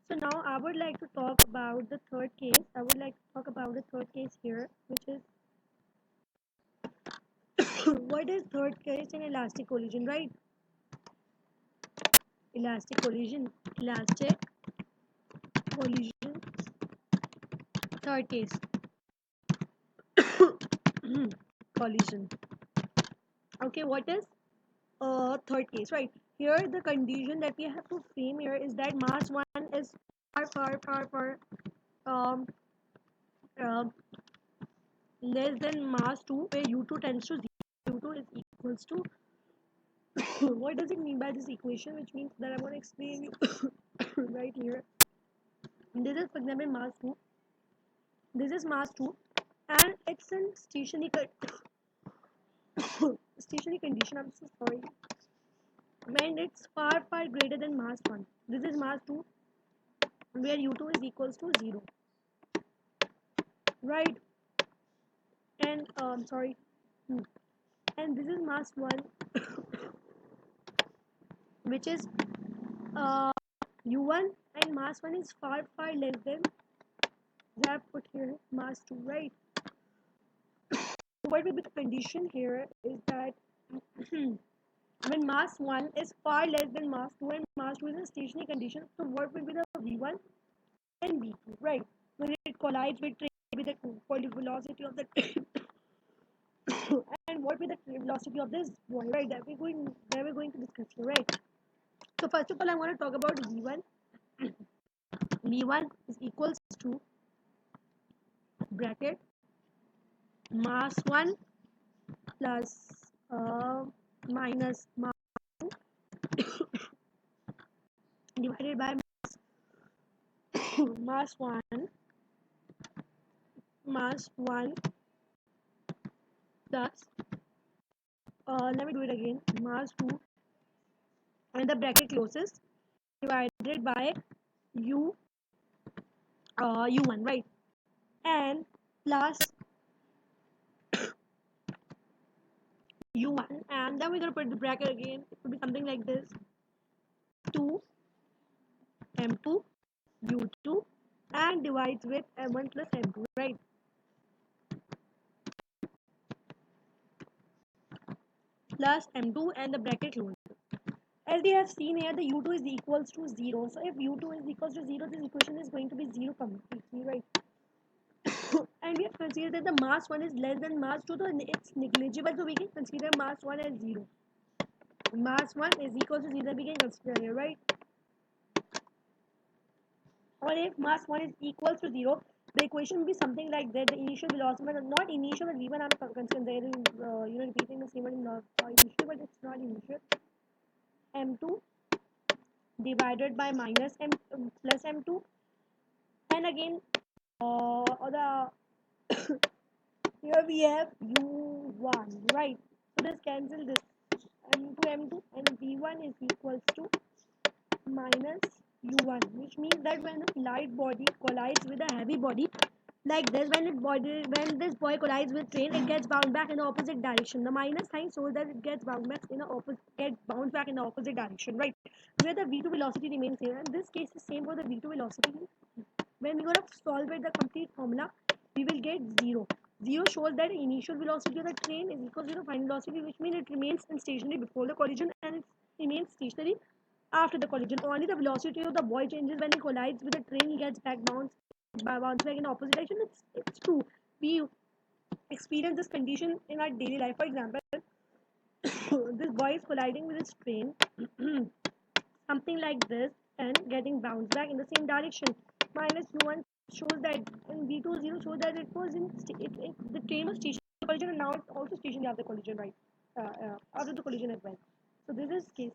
So now I would like to talk about the third case. I would like to talk about the third case here, which is what is third case in elastic collision, right? Elastic collision, elastic collision, third case, collision. Okay, what is third case, right? Here the condition that we have to frame here is that mass 1 is far um, uh, less than mass 2, where u2 tends to 0. U2 is equals to what does it mean by this equation, which means that I'm going to explain you right here. This is, for example, mass 2. This is mass 2, and it's in stationary stationary condition. I'm so sorry. When it's far greater than mass 1. This is mass 2, where u2 is equals to 0, right? And sorry. And this is mass 1, which is uh, u1, and mass 1 is far less than, I have put here mass 2, right? What will be the condition here is that when mass 1 is far less than mass 2 and mass 2 is a stationary condition, so what will be the v1 and v2, right? When it collides with the velocity of the and what will the velocity of this boy, right? That we're going to discuss here, right? So first of all, I want to talk about v1. v1 is equals to bracket mass 1 plus minus mass divided by mass 1 plus let me do it again, mass 2, and the bracket closes, divided by u u1, right? And plus u1, and then we're going to put the bracket again. It will be something like this: 2 m2 u2, and divides with m1 plus m2, right? Plus m2 and the bracket closes. As we have seen here, the u2 is equals to 0. So if u2 is equals to 0, this equation is going to be 0 completely, right? And we have considered that the mass 1 is less than mass 2, so it's negligible, so we can consider mass 1 as 0. Mass 1 is equal to 0, we can consider here, right? Or if mass 1 is equal to 0, the equation will be something like that: the initial velocity, not initial, but v1 I'm considering, repeating the same one, not initial, but it's not initial, m2 divided by minus m plus m2, and again the here we have u1, right? So let's cancel this m2 and v1 is equals to minus u1, which means that when a light body collides with a heavy body like this, when this boy collides with train, it gets bound back in the opposite direction. The minus sign shows that it gets bound back in the opposite direction, right? Where the v2 velocity remains same, and this case is same for the v2 velocity. When we're going to solve it the complete formula, we will get 0. 0 shows that the initial velocity of the train is equal to the final velocity, which means it remains in stationary before the collision and it remains stationary after the collision. Only the velocity of the boy changes when he collides with the train. He gets bounce back in the opposite direction. It's true. We experience this condition in our daily life. For example, this boy is colliding with his train, something like this, and getting bounced back in the same direction. Minus u1 shows that, and v2 0 shows that it was the train was stationary collision, and now it's also stationary after collision, right? After the collision as well. So this is case.